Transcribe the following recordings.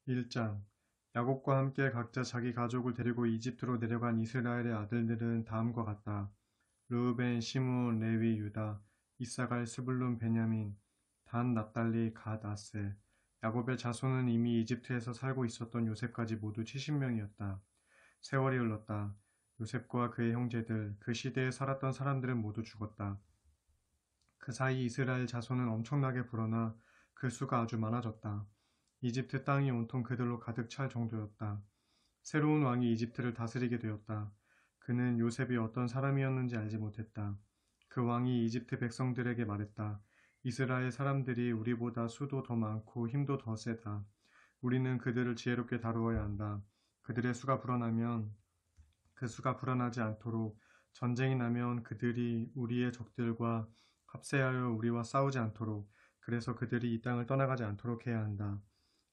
1장 야곱과 함께 각자 자기 가족을 데리고 이집트로 내려간 이스라엘의 아들들은 다음과 같다. 르우벤, 시므온, 레위, 유다, 이사갈, 스불룬, 베냐민, 단, 납달리, 갓, 아셀. 야곱의 자손은 이미 이집트에서 살고 있었던 요셉까지 모두 70명이었다. 세월이 흘렀다. 요셉과 그의 형제들, 그 시대에 살았던 사람들은 모두 죽었다. 그 사이 이스라엘 자손은 엄청나게 불어나 그 수가 아주 많아졌다. 이집트 땅이 온통 그들로 가득 찰 정도였다. 새로운 왕이 이집트를 다스리게 되었다. 그는 요셉이 어떤 사람이었는지 알지 못했다. 그 왕이 이집트 백성들에게 말했다. 이스라엘 사람들이 우리보다 수도 더 많고 힘도 더 세다. 우리는 그들을 지혜롭게 다루어야 한다. 그들의 수가 불어나면 그 수가 불어나지 않도록 전쟁이 나면 그들이 우리의 적들과 합세하여 우리와 싸우지 않도록 그래서 그들이 이 땅을 떠나가지 않도록 해야 한다.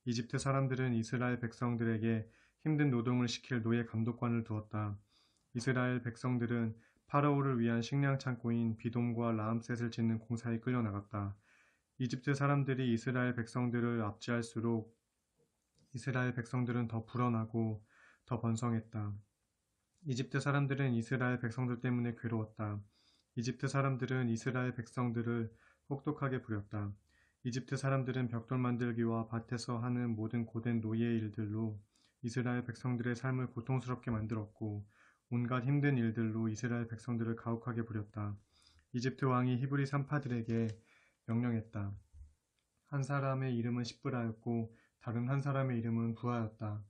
이집트 사람들은 이스라엘 백성들에게 힘든 노동을 시킬 노예 감독관을 두었다. 이스라엘 백성들은 파라오를 위한 식량 창고인 비돔과 라암셋을 짓는 공사에 끌려나갔다. 이집트 사람들이 이스라엘 백성들을 압제할수록 이스라엘 백성들은 더 불어나고 더 번성했다. 이집트 사람들은 이스라엘 백성들 때문에 괴로웠다. 이집트 사람들은 이스라엘 백성들을 혹독하게 부렸다. 이집트 사람들은 벽돌 만들기와 밭에서 하는 모든 고된 노예 일들로 이스라엘 백성들의 삶을 고통스럽게 만들었고 온갖 힘든 일들로 이스라엘 백성들을 가혹하게 부렸다. 이집트 왕이 히브리 산파들에게 명령했다. 한 사람의 이름은 시브라였고 다른 한 사람의 이름은 부하였다.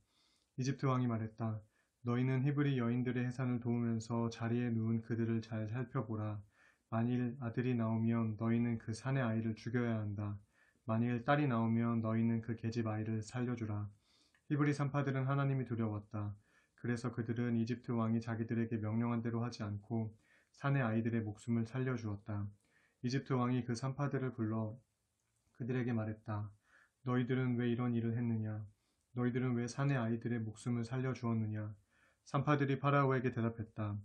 이집트 왕이 말했다. 너희는 히브리 여인들의 해산을 도우면서 자리에 누운 그들을 잘 살펴보라. 만일 아들이 나오면 너희는 그 사내 아이를 죽여야 한다. 만일 딸이 나오면 너희는 그 계집 아이를 살려주라. 히브리 산파들은 하나님이 두려웠다. 그래서 그들은 이집트 왕이 자기들에게 명령한 대로 하지 않고 사내 아이들의 목숨을 살려주었다. 이집트 왕이 그 산파들을 불러 그들에게 말했다. 너희들은 왜 이런 일을 했느냐? 너희들은 왜 사내 아이들의 목숨을 살려주었느냐? 산파들이 파라오에게 대답했다.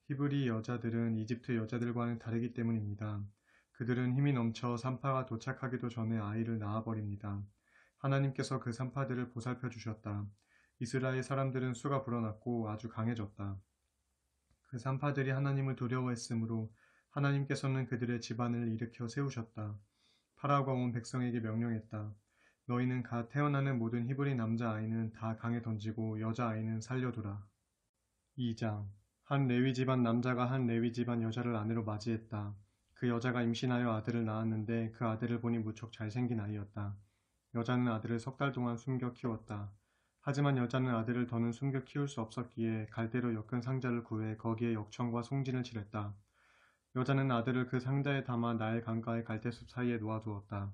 히브리 여자들은 이집트 여자들과는 다르기 때문입니다. 그들은 힘이 넘쳐 산파가 도착하기도 전에 아이를 낳아버립니다. 하나님께서 그 산파들을 보살펴 주셨다. 이스라엘 사람들은 수가 불어났고 아주 강해졌다. 그 산파들이 하나님을 두려워했으므로 하나님께서는 그들의 집안을 일으켜 세우셨다. 파라오가 온 백성에게 명령했다. 너희는 갓 태어나는 모든 히브리 남자 아이는 다 강에 던지고 여자 아이는 살려두라. 2장 한 레위 집안 남자가 한 레위 집안 여자를 아내로 맞이했다. 그 여자가 임신하여 아들을 낳았는데 그 아들을 보니 무척 잘생긴 아이였다. 여자는 아들을 3달 동안 숨겨 키웠다. 하지만 여자는 아들을 더는 숨겨 키울 수 없었기에 갈대로 엮은 상자를 구해 거기에 역청과 송진을 칠했다. 여자는 아들을 그 상자에 담아 나일 강가의 갈대숲 사이에 놓아두었다.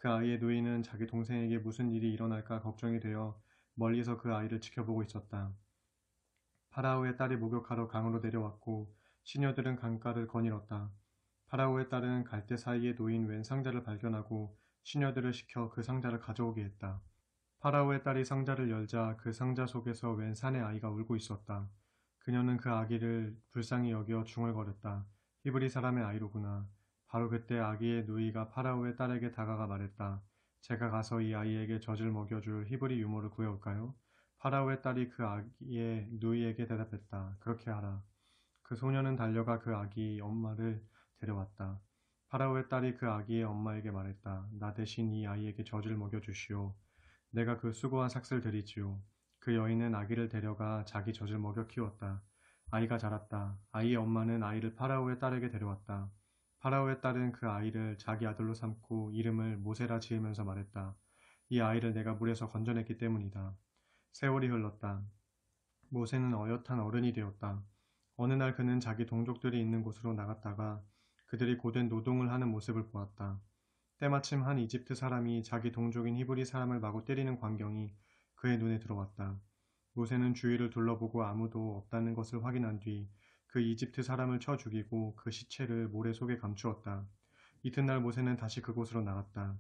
그 아이의 누이는 자기 동생에게 무슨 일이 일어날까 걱정이 되어 멀리서 그 아이를 지켜보고 있었다. 파라오의 딸이 목욕하러 강으로 내려왔고 시녀들은 강가를 거닐었다. 파라오의 딸은 갈대 사이에 놓인 웬 상자를 발견하고 시녀들을 시켜 그 상자를 가져오게 했다. 파라오의 딸이 상자를 열자 그 상자 속에서 웬 사내 아이가 울고 있었다. 그녀는 그 아기를 불쌍히 여겨 중얼거렸다. 히브리 사람의 아이로구나. 바로 그때 아기의 누이가 파라오의 딸에게 다가가 말했다. 제가 가서 이 아이에게 젖을 먹여줄 히브리 유모를 구해올까요? 파라오의 딸이 그 아기의 누이에게 대답했다. 그렇게 하라. 그 소녀는 달려가 그 아기 엄마를 데려왔다. 파라오의 딸이 그 아기의 엄마에게 말했다. 나 대신 이 아이에게 젖을 먹여주시오. 내가 그 수고한 삭슬 드리지요. 그 여인은 아기를 데려가 자기 젖을 먹여 키웠다. 아이가 자랐다. 아이의 엄마는 아이를 파라오의 딸에게 데려왔다. 파라오의 딸은 그 아이를 자기 아들로 삼고 이름을 모세라 지으면서 말했다. 이 아이를 내가 물에서 건져냈기 때문이다. 세월이 흘렀다. 모세는 어엿한 어른이 되었다. 어느 날 그는 자기 동족들이 있는 곳으로 나갔다가 그들이 고된 노동을 하는 모습을 보았다. 때마침 한 이집트 사람이 자기 동족인 히브리 사람을 마구 때리는 광경이 그의 눈에 들어왔다. 모세는 주위를 둘러보고 아무도 없다는 것을 확인한 뒤 그 이집트 사람을 쳐 죽이고 그 시체를 모래 속에 감추었다. 이튿날 모세는 다시 그곳으로 나갔다.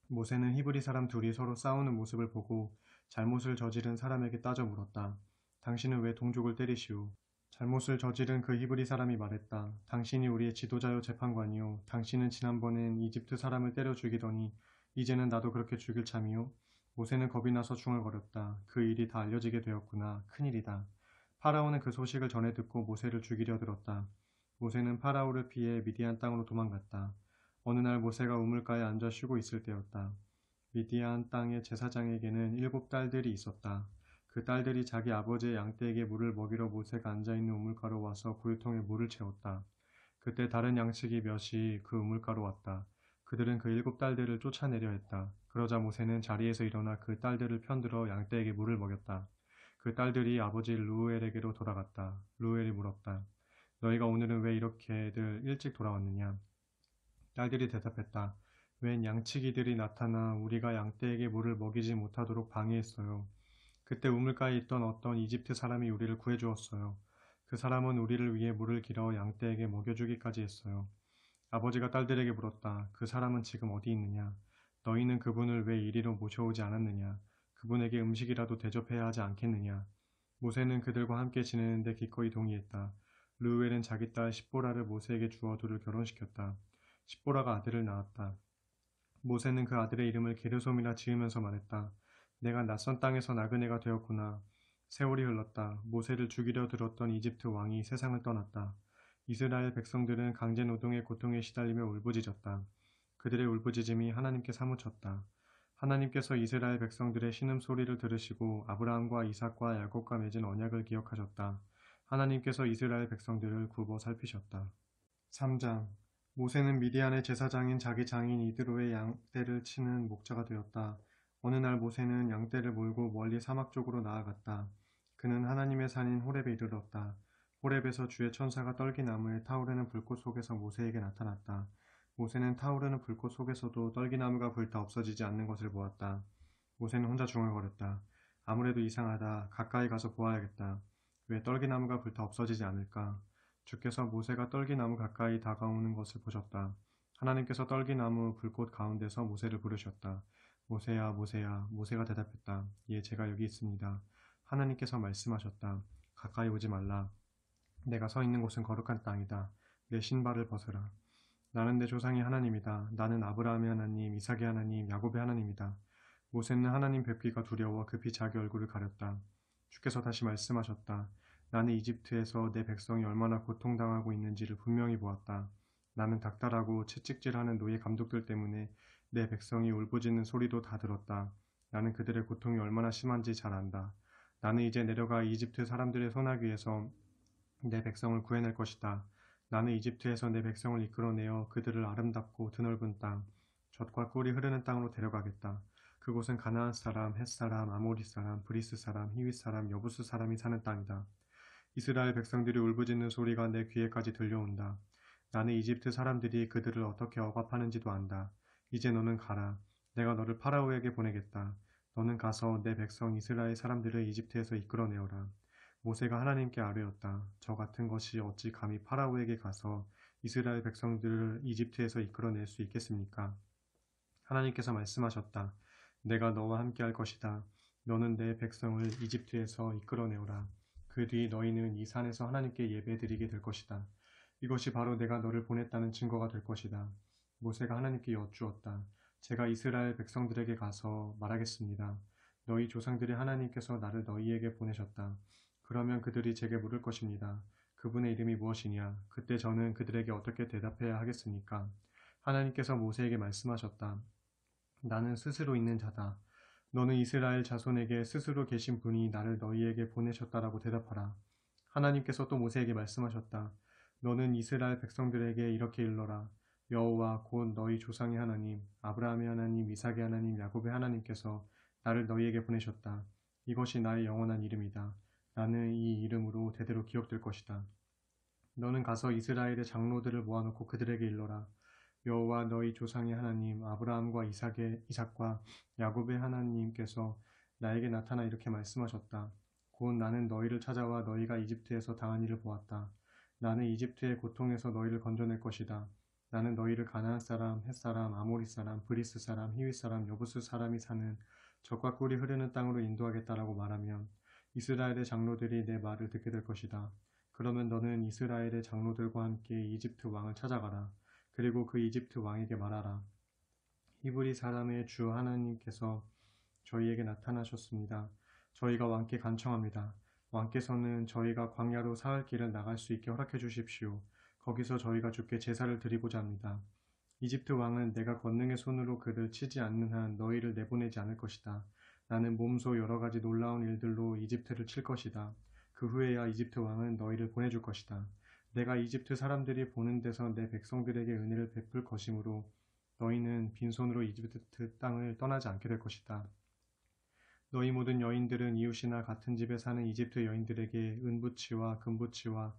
모세는 히브리 사람 둘이 서로 싸우는 모습을 보고 잘못을 저지른 사람에게 따져 물었다. 당신은 왜 동족을 때리시오? 잘못을 저지른 그 히브리 사람이 말했다. 당신이 우리의 지도자요 재판관이요. 당신은 지난번엔 이집트 사람을 때려 죽이더니 이제는 나도 그렇게 죽일 참이요. 모세는 겁이 나서 중얼거렸다. 그 일이 다 알려지게 되었구나. 큰일이다. 파라오는 그 소식을 전해 듣고 모세를 죽이려 들었다. 모세는 파라오를 피해 미디안 땅으로 도망갔다. 어느 날 모세가 우물가에 앉아 쉬고 있을 때였다. 미디안 땅의 제사장에게는 7 딸들이 있었다. 그 딸들이 자기 아버지의 양떼에게 물을 먹이러 모세가 앉아있는 우물가로 와서 구유통에 물을 채웠다. 그때 다른 양치기 몇이 그 우물가로 왔다. 그들은 그 7 딸들을 쫓아내려 했다. 그러자 모세는 자리에서 일어나 그 딸들을 편들어 양떼에게 물을 먹였다. 그 딸들이 아버지 루엘에게로 돌아갔다. 루엘이 물었다. 너희가 오늘은 왜 이렇게들 일찍 돌아왔느냐? 딸들이 대답했다. 웬 양치기들이 나타나 우리가 양떼에게 물을 먹이지 못하도록 방해했어요. 그때 우물가에 있던 어떤 이집트 사람이 우리를 구해주었어요. 그 사람은 우리를 위해 물을 길어 양떼에게 먹여주기까지 했어요. 아버지가 딸들에게 물었다. 그 사람은 지금 어디 있느냐? 너희는 그분을 왜 이리로 모셔오지 않았느냐? 그분에게 음식이라도 대접해야 하지 않겠느냐? 모세는 그들과 함께 지내는데 기꺼이 동의했다. 르우엘은 자기 딸 십보라를 모세에게 주어 둘을 결혼시켰다. 십보라가 아들을 낳았다. 모세는 그 아들의 이름을 게르솜이라 지으면서 말했다. 내가 낯선 땅에서 나그네가 되었구나. 세월이 흘렀다. 모세를 죽이려 들었던 이집트 왕이 세상을 떠났다. 이스라엘 백성들은 강제노동의 고통에 시달리며 울부짖었다. 그들의 울부짖음이 하나님께 사무쳤다. 하나님께서 이스라엘 백성들의 신음소리를 들으시고 아브라함과 이삭과 야곱과 맺은 언약을 기억하셨다. 하나님께서 이스라엘 백성들을 굽어 살피셨다. 3장 모세는 미디안의 제사장인 자기 장인 이드로의 양떼를 치는 목자가 되었다. 어느 날 모세는 양떼를 몰고 멀리 사막 쪽으로 나아갔다. 그는 하나님의 산인 호렙에 이르렀다. 호렙에서 주의 천사가 떨기나무에 타오르는 불꽃 속에서 모세에게 나타났다. 모세는 타오르는 불꽃 속에서도 떨기나무가 불타 없어지지 않는 것을 보았다. 모세는 혼자 중얼거렸다. 아무래도 이상하다. 가까이 가서 보아야겠다. 왜 떨기나무가 불타 없어지지 않을까? 주께서 모세가 떨기나무 가까이 다가오는 것을 보셨다. 하나님께서 떨기나무 불꽃 가운데서 모세를 부르셨다. 모세야, 모세야. 모세가 대답했다. 예, 제가 여기 있습니다. 하나님께서 말씀하셨다. 가까이 오지 말라. 내가 서 있는 곳은 거룩한 땅이다. 내 신발을 벗으라. 나는 내 조상의 하나님이다. 나는 아브라함의 하나님, 이삭의 하나님, 야곱의 하나님이다. 모세는 하나님 뵙기가 두려워 급히 자기 얼굴을 가렸다. 주께서 다시 말씀하셨다. 나는 이집트에서 내 백성이 얼마나 고통당하고 있는지를 분명히 보았다. 나는 닥달하고 채찍질하는 노예 감독들 때문에 내 백성이 울부짖는 소리도 다 들었다. 나는 그들의 고통이 얼마나 심한지 잘 안다. 나는 이제 내려가 이집트 사람들의 소나기에서 내 백성을 구해낼 것이다. 나는 이집트에서 내 백성을 이끌어내어 그들을 아름답고 드넓은 땅, 젖과 꿀이 흐르는 땅으로 데려가겠다. 그곳은 가나안 사람, 헷 사람, 아모리 사람, 브리스 사람, 히윗 사람, 여부스 사람이 사는 땅이다. 이스라엘 백성들이 울부짖는 소리가 내 귀에까지 들려온다. 나는 이집트 사람들이 그들을 어떻게 억압하는지도 안다. 이제 너는 가라. 내가 너를 파라오에게 보내겠다. 너는 가서 내 백성 이스라엘 사람들을 이집트에서 이끌어내어라. 모세가 하나님께 아뢰었다. 저 같은 것이 어찌 감히 파라오에게 가서 이스라엘 백성들을 이집트에서 이끌어낼 수 있겠습니까? 하나님께서 말씀하셨다. 내가 너와 함께 할 것이다. 너는 내 백성을 이집트에서 이끌어내오라. 그 뒤 너희는 이 산에서 하나님께 예배드리게 될 것이다. 이것이 바로 내가 너를 보냈다는 증거가 될 것이다. 모세가 하나님께 여쭈었다. 제가 이스라엘 백성들에게 가서 말하겠습니다. 너희 조상들의 하나님께서 나를 너희에게 보내셨다. 그러면 그들이 제게 물을 것입니다. 그분의 이름이 무엇이냐? 그때 저는 그들에게 어떻게 대답해야 하겠습니까? 하나님께서 모세에게 말씀하셨다. 나는 스스로 있는 자다. 너는 이스라엘 자손에게 스스로 계신 분이 나를 너희에게 보내셨다라고 대답하라. 하나님께서 또 모세에게 말씀하셨다. 너는 이스라엘 백성들에게 이렇게 일러라. 여호와 곧 너희 조상의 하나님, 아브라함의 하나님, 이삭의 하나님, 야곱의 하나님께서 나를 너희에게 보내셨다. 이것이 나의 영원한 이름이다. 나는 이 이름으로 대대로 기억될 것이다. 너는 가서 이스라엘의 장로들을 모아놓고 그들에게 일러라. 여호와 너희 조상의 하나님 아브라함과 이삭과 야곱의 하나님께서 나에게 나타나 이렇게 말씀하셨다. 곧 나는 너희를 찾아와 너희가 이집트에서 당한 일을 보았다. 나는 이집트의 고통에서 너희를 건져낼 것이다. 나는 너희를 가나안 사람, 헷 사람, 아모리 사람, 브리스 사람, 히윗 사람, 여부스 사람이 사는 젖과 꿀이 흐르는 땅으로 인도하겠다라고 말하면 이스라엘의 장로들이 내 말을 듣게 될 것이다. 그러면 너는 이스라엘의 장로들과 함께 이집트 왕을 찾아가라. 그리고 그 이집트 왕에게 말하라. 히브리 사람의 주 하나님께서 저희에게 나타나셨습니다. 저희가 왕께 간청합니다. 왕께서는 저희가 광야로 사흘 길을 나갈 수 있게 허락해 주십시오. 거기서 저희가 주께 제사를 드리고자 합니다. 이집트 왕은 내가 권능의 손으로 그를 치지 않는 한 너희를 내보내지 않을 것이다. 나는 몸소 여러 가지 놀라운 일들로 이집트를 칠 것이다. 그 후에야 이집트 왕은 너희를 보내줄 것이다. 내가 이집트 사람들이 보는 데서 내 백성들에게 은혜를 베풀 것이므로 너희는 빈손으로 이집트 땅을 떠나지 않게 될 것이다. 너희 모든 여인들은 이웃이나 같은 집에 사는 이집트 여인들에게 은부치와 금부치와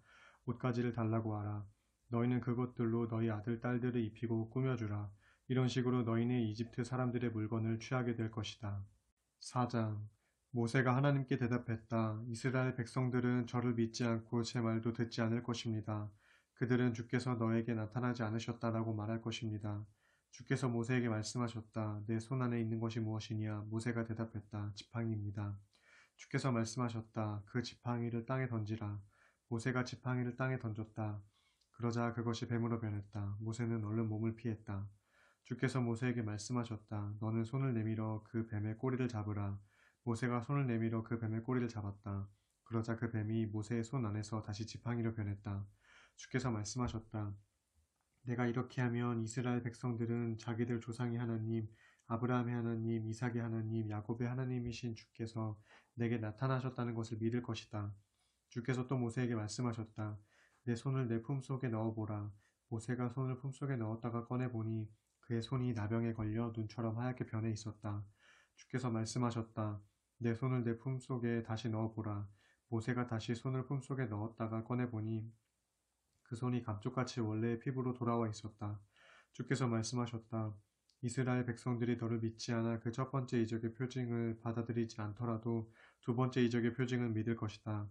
옷가지를 달라고 하라. 너희는 그것들로 너희 아들, 딸들을 입히고 꾸며주라. 이런 식으로 너희는 이집트 사람들의 물건을 취하게 될 것이다. 4장 모세가 하나님께 대답했다. 이스라엘 백성들은 저를 믿지 않고 제 말도 듣지 않을 것입니다. 그들은 주께서 너에게 나타나지 않으셨다라고 말할 것입니다. 주께서 모세에게 말씀하셨다. 내 손 안에 있는 것이 무엇이냐? 모세가 대답했다. 지팡이입니다. 주께서 말씀하셨다. 그 지팡이를 땅에 던지라. 모세가 지팡이를 땅에 던졌다. 그러자 그것이 뱀으로 변했다. 모세는 얼른 몸을 피했다. 주께서 모세에게 말씀하셨다. 너는 손을 내밀어 그 뱀의 꼬리를 잡으라. 모세가 손을 내밀어 그 뱀의 꼬리를 잡았다. 그러자 그 뱀이 모세의 손 안에서 다시 지팡이로 변했다. 주께서 말씀하셨다. 내가 이렇게 하면 이스라엘 백성들은 자기들 조상의 하나님, 아브라함의 하나님, 이삭의 하나님, 야곱의 하나님이신 주께서 내게 나타나셨다는 것을 믿을 것이다. 주께서 또 모세에게 말씀하셨다. 내 손을 내 품속에 넣어보라. 모세가 손을 품속에 넣었다가 꺼내보니 그의 손이 나병에 걸려 눈처럼 하얗게 변해 있었다. 주께서 말씀하셨다. 내 손을 내 품속에 다시 넣어보라. 모세가 다시 손을 품속에 넣었다가 꺼내보니 그 손이 감쪽같이 원래의 피부로 돌아와 있었다. 주께서 말씀하셨다. 이스라엘 백성들이 너를 믿지 않아 그 첫 번째 이적의 표징을 받아들이지 않더라도 두 번째 이적의 표징은 믿을 것이다.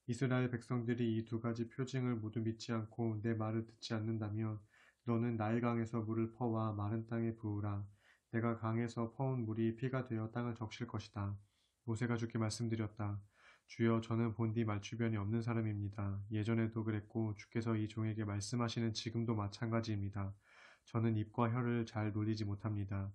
이스라엘 백성들이 이 두 가지 표징을 모두 믿지 않고 내 말을 듣지 않는다면 너는 나일강에서 물을 퍼와 마른 땅에 부으라. 내가 강에서 퍼온 물이 피가 되어 땅을 적실 것이다. 모세가 주께 말씀드렸다. 주여 저는 본디 말주변이 없는 사람입니다. 예전에도 그랬고 주께서 이 종에게 말씀하시는 지금도 마찬가지입니다. 저는 입과 혀를 잘 놀리지 못합니다.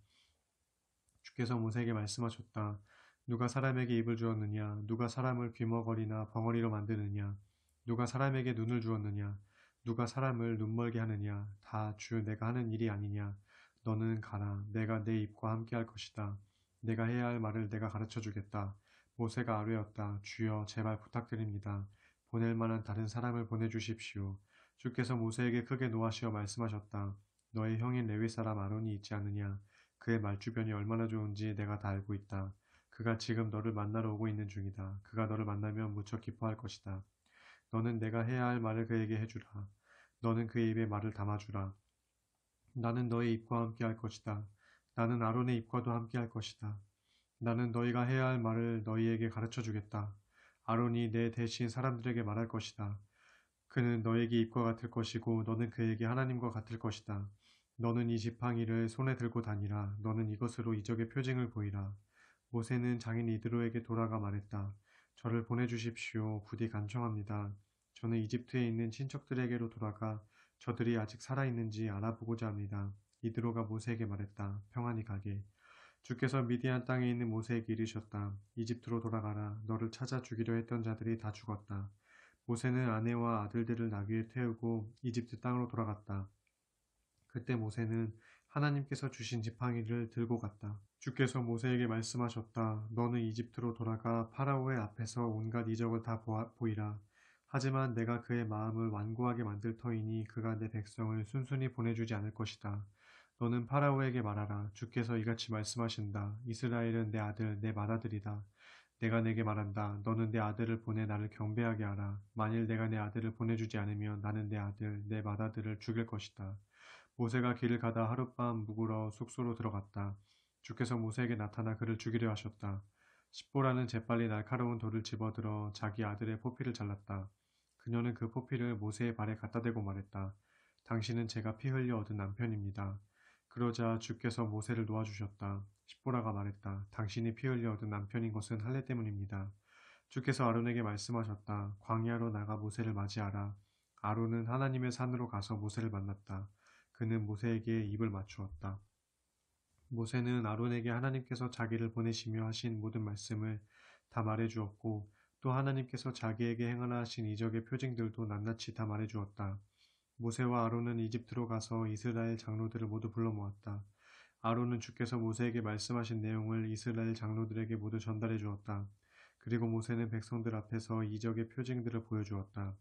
주께서 모세에게 말씀하셨다. 누가 사람에게 입을 주었느냐? 누가 사람을 귀머거리나 벙어리로 만드느냐? 누가 사람에게 눈을 주었느냐? 누가 사람을 눈멀게 하느냐? 다 주 내가 하는 일이 아니냐? 너는 가라. 내가 내 입과 함께 할 것이다. 내가 해야 할 말을 내가 가르쳐 주겠다. 모세가 아뢰었다. 주여 제발 부탁드립니다. 보낼 만한 다른 사람을 보내주십시오. 주께서 모세에게 크게 노하시어 말씀하셨다. 너의 형인 레위 사람 아론이 있지 않느냐? 그의 말주변이 얼마나 좋은지 내가 다 알고 있다. 그가 지금 너를 만나러 오고 있는 중이다. 그가 너를 만나면 무척 기뻐할 것이다. 너는 내가 해야 할 말을 그에게 해주라. 너는 그의 입에 말을 담아주라. 나는 너의 입과 함께 할 것이다. 나는 아론의 입과도 함께 할 것이다. 나는 너희가 해야 할 말을 너희에게 가르쳐 주겠다. 아론이 내 대신 사람들에게 말할 것이다. 그는 너에게 입과 같을 것이고 너는 그에게 하나님과 같을 것이다. 너는 이 지팡이를 손에 들고 다니라. 너는 이것으로 이적의 표징을 보이라. 모세는 장인 이드로에게 돌아가 말했다. 저를 보내주십시오. 부디 간청합니다. 저는 이집트에 있는 친척들에게로 돌아가 저들이 아직 살아있는지 알아보고자 합니다. 이드로가 모세에게 말했다. 평안히 가게. 주께서 미디안 땅에 있는 모세에게 이르셨다. 이집트로 돌아가라. 너를 찾아 죽이려 했던 자들이 다 죽었다. 모세는 아내와 아들들을 나귀에 태우고 이집트 땅으로 돌아갔다. 그때 모세는 하나님께서 주신 지팡이를 들고 갔다. 주께서 모세에게 말씀하셨다. 너는 이집트로 돌아가 파라오의 앞에서 온갖 이적을 다 보이라. 하지만 내가 그의 마음을 완고하게 만들 터이니 그가 내 백성을 순순히 보내주지 않을 것이다. 너는 파라오에게 말하라. 주께서 이같이 말씀하신다. 이스라엘은 내 아들, 내 맏아들이다. 내가 내게 말한다. 너는 내 아들을 보내 나를 경배하게 하라. 만일 내가 내 아들을 보내주지 않으면 나는 내 아들, 내 맏아들을 죽일 것이다. 모세가 길을 가다 하룻밤 묵으러 숙소로 들어갔다. 주께서 모세에게 나타나 그를 죽이려 하셨다. 십보라는 재빨리 날카로운 돌을 집어들어 자기 아들의 포피를 잘랐다. 그녀는 그 포피를 모세의 발에 갖다 대고 말했다. 당신은 제가 피 흘려 얻은 남편입니다. 그러자 주께서 모세를 놓아주셨다. 십보라가 말했다. 당신이 피 흘려 얻은 남편인 것은 할례 때문입니다. 주께서 아론에게 말씀하셨다. 광야로 나가 모세를 맞이하라. 아론은 하나님의 산으로 가서 모세를 만났다. 그는 모세에게 입을 맞추었다. 모세는 아론에게 하나님께서 자기를 보내시며 하신 모든 말씀을 다 말해 주었고 또 하나님께서 자기에게 행하라 하신 이적의 표징들도 낱낱이 다 말해 주었다. 모세와 아론은 이집트로 가서 이스라엘 장로들을 모두 불러 모았다. 아론은 주께서 모세에게 말씀하신 내용을 이스라엘 장로들에게 모두 전달해 주었다. 그리고 모세는 백성들 앞에서 이적의 표징들을 보여주었다.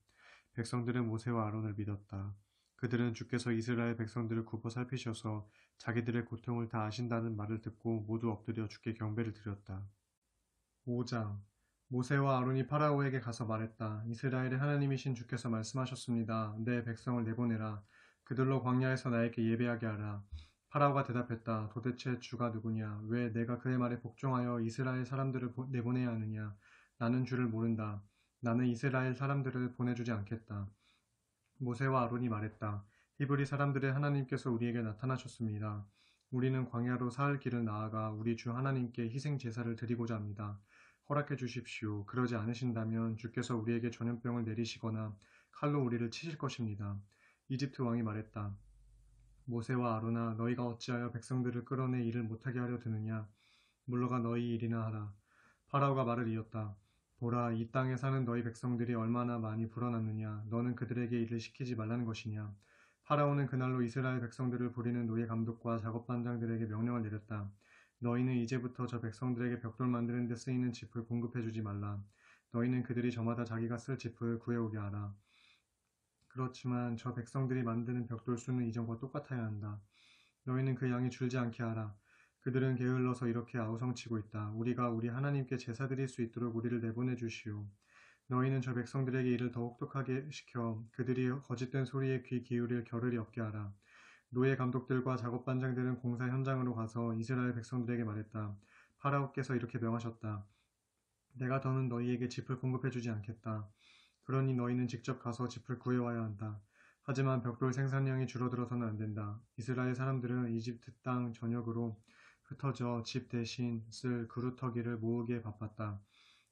백성들은 모세와 아론을 믿었다. 그들은 주께서 이스라엘 백성들을 굽어 살피셔서 자기들의 고통을 다 아신다는 말을 듣고 모두 엎드려 주께 경배를 드렸다. 5장 모세와 아론이 파라오에게 가서 말했다. 이스라엘의 하나님이신 주께서 말씀하셨습니다. 내 백성을 내보내라. 그들로 광야에서 나에게 예배하게 하라. 파라오가 대답했다. 도대체 주가 누구냐? 왜 내가 그의 말에 복종하여 이스라엘 사람들을 내보내야 하느냐? 나는 주를 모른다. 나는 이스라엘 사람들을 보내주지 않겠다. 모세와 아론이 말했다. 히브리 사람들의 하나님께서 우리에게 나타나셨습니다. 우리는 광야로 사흘 길을 나아가 우리 주 하나님께 희생 제사를 드리고자 합니다. 허락해 주십시오. 그러지 않으신다면 주께서 우리에게 전염병을 내리시거나 칼로 우리를 치실 것입니다. 이집트 왕이 말했다. 모세와 아론아, 너희가 어찌하여 백성들을 끌어내 일을 못하게 하려 드느냐? 물러가 너희 일이나 하라. 파라오가 말을 이었다. 보라, 이 땅에 사는 너희 백성들이 얼마나 많이 불어났느냐. 너는 그들에게 일을 시키지 말라는 것이냐. 파라오는 그날로 이스라엘 백성들을 부리는 노예 감독과 작업반장들에게 명령을 내렸다. 너희는 이제부터 저 백성들에게 벽돌 만드는 데 쓰이는 짚을 공급해 주지 말라. 너희는 그들이 저마다 자기가 쓸 짚을 구해오게 하라. 그렇지만 저 백성들이 만드는 벽돌 수는 이전과 똑같아야 한다. 너희는 그 양이 줄지 않게 하라. 그들은 게을러서 이렇게 아우성치고 있다. 우리가 우리 하나님께 제사 드릴 수 있도록 우리를 내보내 주시오. 너희는 저 백성들에게 이를 더 혹독하게 시켜 그들이 거짓된 소리에 귀 기울일 겨를이 없게 하라. 노예 감독들과 작업반장들은 공사 현장으로 가서 이스라엘 백성들에게 말했다. 파라오께서 이렇게 명하셨다. 내가 더는 너희에게 짚을 공급해 주지 않겠다. 그러니 너희는 직접 가서 짚을 구해와야 한다. 하지만 벽돌 생산량이 줄어들어서는 안 된다. 이스라엘 사람들은 이집트 땅 전역으로 흩어져 집 대신 쓸 그루터기를 모으기에 바빴다.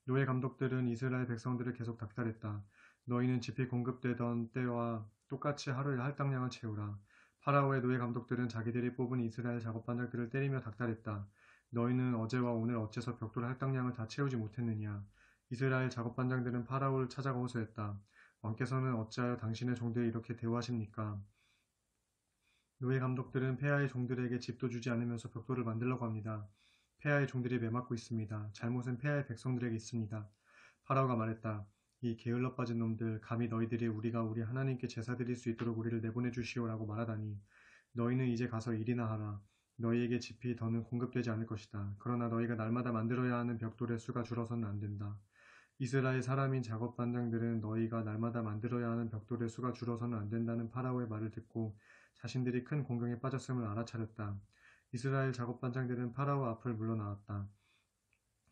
노예 감독들은 이스라엘 백성들을 계속 닥달했다. 너희는 짚이 공급되던 때와 똑같이 하루에 할당량을 채우라. 파라오의 노예 감독들은 자기들이 뽑은 이스라엘 작업반장들을 때리며 닥달했다. 너희는 어제와 오늘 어째서 벽돌 할당량을 다 채우지 못했느냐. 이스라엘 작업반장들은 파라오를 찾아가 호소했다. 왕께서는 어찌하여 당신의 종들을 이렇게 대우하십니까? 노예 감독들은 폐하의 종들에게 집도 주지 않으면서 벽돌을 만들려고 합니다. 폐하의 종들이 매맞고 있습니다. 잘못은 폐하의 백성들에게 있습니다. 파라오가 말했다. 이 게을러 빠진 놈들, 감히 너희들이 우리가 우리 하나님께 제사 드릴 수 있도록 우리를 내보내 주시오라고 말하다니. 너희는 이제 가서 일이나 하라. 너희에게 집이 더는 공급되지 않을 것이다. 그러나 너희가 날마다 만들어야 하는 벽돌의 수가 줄어서는 안 된다. 이스라엘 사람인 작업 반장들은 너희가 날마다 만들어야 하는 벽돌의 수가 줄어서는 안 된다는 파라오의 말을 듣고 자신들이 큰 공경에 빠졌음을 알아차렸다. 이스라엘 작업 반장들은 파라오 앞을 물러나왔다.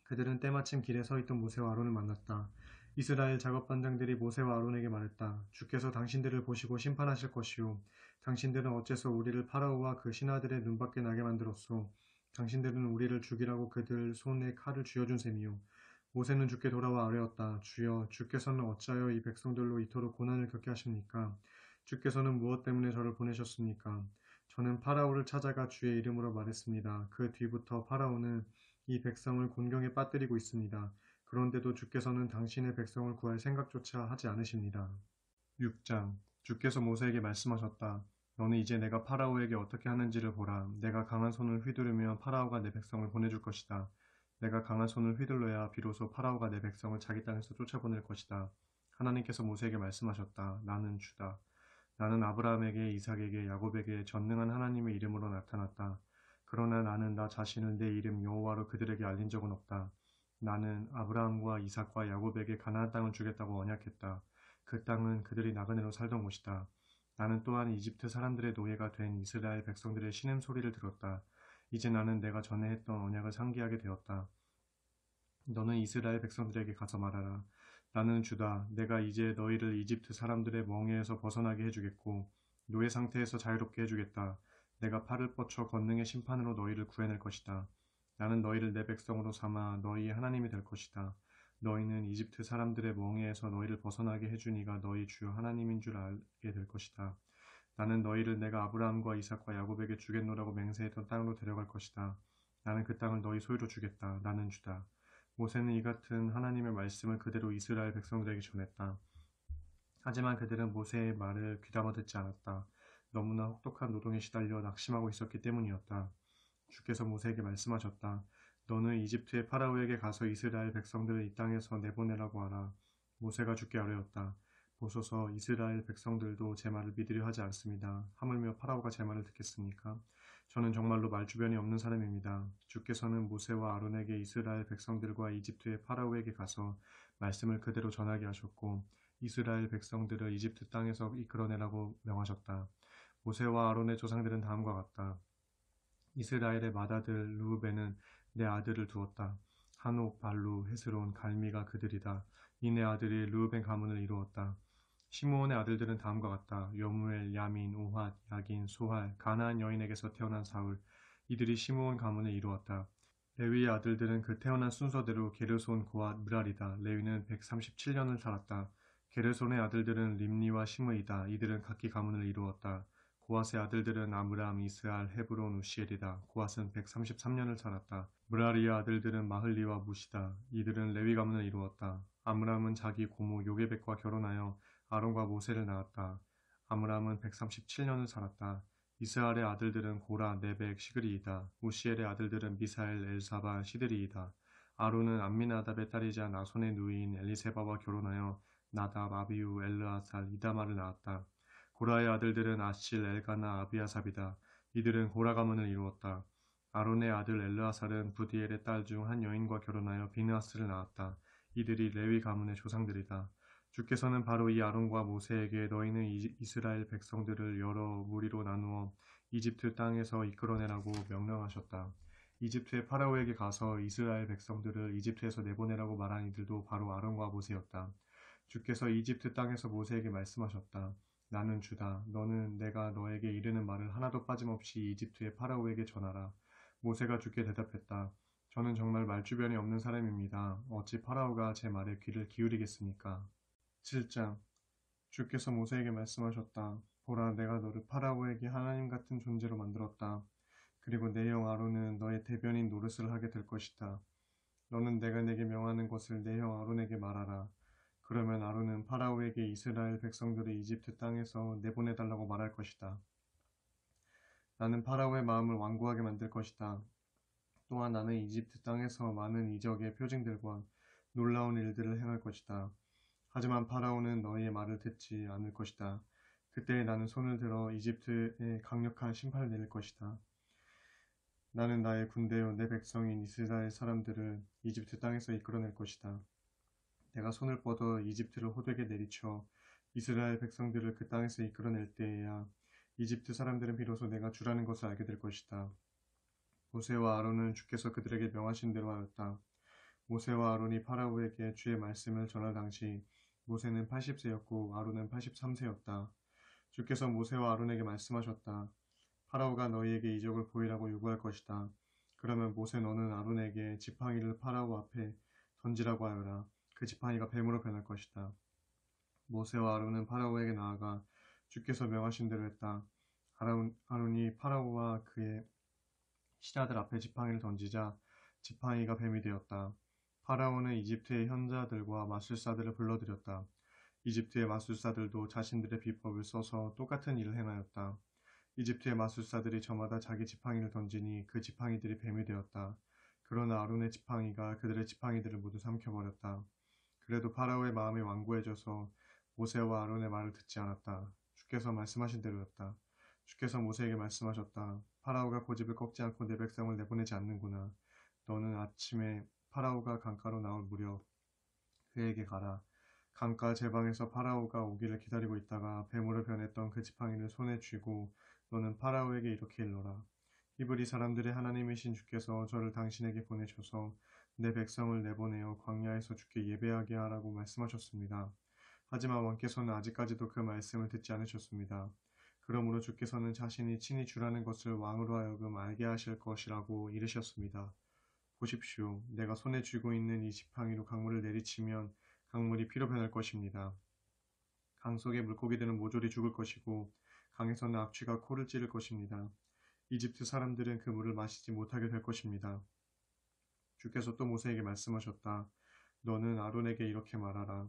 그들은 때마침 길에 서 있던 모세와 아론을 만났다. 이스라엘 작업 반장들이 모세와 아론에게 말했다. 주께서 당신들을 보시고 심판하실 것이요. 당신들은 어째서 우리를 파라오와 그 신하들의 눈밖에 나게 만들었소. 당신들은 우리를 죽이라고 그들 손에 칼을 쥐어준 셈이요. 모세는 주께 돌아와 아뢰었다. 주여, 주께서는 어찌하여 이 백성들로 이토록 고난을 겪게 하십니까? 주께서는 무엇 때문에 저를 보내셨습니까? 저는 파라오를 찾아가 주의 이름으로 말했습니다. 그 뒤부터 파라오는 이 백성을 곤경에 빠뜨리고 있습니다. 그런데도 주께서는 당신의 백성을 구할 생각조차 하지 않으십니다. 6장 주께서 모세에게 말씀하셨다. 너는 이제 내가 파라오에게 어떻게 하는지를 보라. 내가 강한 손을 휘두르면 파라오가 내 백성을 보내줄 것이다. 내가 강한 손을 휘둘러야 비로소 파라오가 내 백성을 자기 땅에서 쫓아보낼 것이다. 하나님께서 모세에게 말씀하셨다. 나는 주다. 나는 아브라함에게, 이삭에게, 야곱에게 전능한 하나님의 이름으로 나타났다. 그러나 나는 나 자신을 내 이름 여호와로 그들에게 알린 적은 없다. 나는 아브라함과 이삭과 야곱에게 가나안 땅을 주겠다고 언약했다. 그 땅은 그들이 나그네로 살던 곳이다. 나는 또한 이집트 사람들의 노예가 된 이스라엘 백성들의 신음소리를 들었다. 이제 나는 내가 전에 했던 언약을 상기하게 되었다. 너는 이스라엘 백성들에게 가서 말하라. 나는 주다. 내가 이제 너희를 이집트 사람들의 멍에에서 벗어나게 해주겠고 노예 상태에서 자유롭게 해주겠다. 내가 팔을 뻗쳐 권능의 심판으로 너희를 구해낼 것이다. 나는 너희를 내 백성으로 삼아 너희의 하나님이 될 것이다. 너희는 이집트 사람들의 멍에에서 너희를 벗어나게 해주니가 너희 주 하나님인 줄 알게 될 것이다. 나는 너희를 내가 아브라함과 이삭과 야곱에게 주겠노라고 맹세했던 땅으로 데려갈 것이다. 나는 그 땅을 너희 소유로 주겠다. 나는 주다. 모세는 이 같은 하나님의 말씀을 그대로 이스라엘 백성들에게 전했다. 하지만 그들은 모세의 말을 귀담아 듣지 않았다. 너무나 혹독한 노동에 시달려 낙심하고 있었기 때문이었다. 주께서 모세에게 말씀하셨다. 너는 이집트의 파라오에게 가서 이스라엘 백성들을 이 땅에서 내보내라고 하라. 모세가 주께 아뢰었다. 보소서 이스라엘 백성들도 제 말을 믿으려 하지 않습니다. 하물며 파라오가 제 말을 듣겠습니까? 저는 정말로 말주변이 없는 사람입니다. 주께서는 모세와 아론에게 이스라엘 백성들과 이집트의 파라오에게 가서 말씀을 그대로 전하게 하셨고 이스라엘 백성들을 이집트 땅에서 이끌어내라고 명하셨다. 모세와 아론의 조상들은 다음과 같다. 이스라엘의 맏아들 르우벤은 내 아들을 두었다. 한옥, 발루, 헤스론, 갈미가 그들이다. 이 네 아들이 르우벤 가문을 이루었다. 시므온의 아들들은 다음과 같다. 여무엘, 야민, 오핫, 야긴, 소할, 가나안 여인에게서 태어난 사울. 이들이 시므온 가문을 이루었다. 레위의 아들들은 그 태어난 순서대로 게르손, 고핫, 므랄이다. 레위는 137년을 살았다. 게르손의 아들들은 림니와 시므이다. 이들은 각기 가문을 이루었다. 고핫의 아들들은 아므람, 이스알, 헤브론, 우시엘이다. 고핫은 133년을 살았다. 므라리의 아들들은 마흘리와 무시다. 이들은 레위 가문을 이루었다. 아므람은 자기 고모 요게벳과 결혼하여 아론과 모세를 낳았다. 아므람은 137년을 살았다. 이스알의 아들들은 고라, 네벡, 시그리이다. 우시엘의 아들들은 미사엘, 엘사바, 시드리이다. 아론은 암미나답의 딸이자 나손의 누이인 엘리세바와 결혼하여 나답, 아비우, 엘르아살, 이다말을 낳았다. 고라의 아들들은 아실, 엘가나, 아비아삽이다. 이들은 고라 가문을 이루었다. 아론의 아들 엘르아살은 부디엘의 딸 중 한 여인과 결혼하여 비느하스를 낳았다. 이들이 레위 가문의 조상들이다. 주께서는 바로 이 아론과 모세에게 너희는 이스라엘 백성들을 여러 무리로 나누어 이집트 땅에서 이끌어내라고 명령하셨다. 이집트의 파라오에게 가서 이스라엘 백성들을 이집트에서 내보내라고 말한 이들도 바로 아론과 모세였다. 주께서 이집트 땅에서 모세에게 말씀하셨다. 나는 주다. 너는 내가 너에게 이르는 말을 하나도 빠짐없이 이집트의 파라오에게 전하라. 모세가 주께 대답했다. 저는 정말 말주변이 없는 사람입니다. 어찌 파라오가 제 말에 귀를 기울이겠습니까? 7장 주께서 모세에게 말씀하셨다. 보라, 내가 너를 파라오에게 하나님 같은 존재로 만들었다. 그리고 내 형 아론은 너의 대변인 노릇을 하게 될 것이다. 너는 내가 내게 명하는 것을 내 형 아론에게 말하라. 그러면 아론은 파라오에게 이스라엘 백성들을 이집트 땅에서 내보내달라고 말할 것이다. 나는 파라오의 마음을 완고하게 만들 것이다. 또한 나는 이집트 땅에서 많은 이적의 표징들과 놀라운 일들을 행할 것이다. 하지만 파라오는 너희의 말을 듣지 않을 것이다. 그때 나는 손을 들어 이집트에 강력한 심판을 내릴 것이다. 나는 나의 군대요 내 백성인 이스라엘 사람들을 이집트 땅에서 이끌어낼 것이다. 내가 손을 뻗어 이집트를 호되게 내리쳐 이스라엘 백성들을 그 땅에서 이끌어낼 때에야 이집트 사람들은 비로소 내가 주라는 것을 알게 될 것이다. 모세와 아론은 주께서 그들에게 명하신 대로 하였다. 모세와 아론이 파라오에게 주의 말씀을 전할 당시 모세는 80세였고 아론은 83세였다. 주께서 모세와 아론에게 말씀하셨다. 파라오가 너희에게 이적을 보이라고 요구할 것이다. 그러면 모세 너는 아론에게 지팡이를 파라오 앞에 던지라고 하여라. 그 지팡이가 뱀으로 변할 것이다. 모세와 아론은 파라오에게 나아가 주께서 명하신 대로 했다. 아론이 파라오와 그의 신하들 앞에 지팡이를 던지자 지팡이가 뱀이 되었다. 파라오는 이집트의 현자들과 마술사들을 불러들였다. 이집트의 마술사들도 자신들의 비법을 써서 똑같은 일을 행하였다. 이집트의 마술사들이 저마다 자기 지팡이를 던지니 그 지팡이들이 뱀이 되었다. 그러나 아론의 지팡이가 그들의 지팡이들을 모두 삼켜버렸다. 그래도 파라오의 마음이 완고해져서 모세와 아론의 말을 듣지 않았다. 주께서 말씀하신 대로였다. 주께서 모세에게 말씀하셨다. 파라오가 고집을 꺾지 않고 내 백성을 내보내지 않는구나. 너는 아침에 파라오가 강가로 나올 무렵 그에게 가라. 강가 제방에서 파라오가 오기를 기다리고 있다가 뱀으로 변했던 그 지팡이를 손에 쥐고 너는 파라오에게 이렇게 일러라. 히브리 사람들의 하나님이신 주께서 저를 당신에게 보내셔서 내 백성을 내보내어 광야에서 주께 예배하게 하라고 말씀하셨습니다. 하지만 왕께서는 아직까지도 그 말씀을 듣지 않으셨습니다. 그러므로 주께서는 자신이 친히 주라는 것을 왕으로 하여금 알게 하실 것이라고 이르셨습니다. 보십시오. 내가 손에 쥐고 있는 이 지팡이로 강물을 내리치면 강물이 피로 변할 것입니다. 강 속의 물고기들은 모조리 죽을 것이고 강에서는 악취가 코를 찌를 것입니다. 이집트 사람들은 그 물을 마시지 못하게 될 것입니다. 주께서 또 모세에게 말씀하셨다. 너는 아론에게 이렇게 말하라.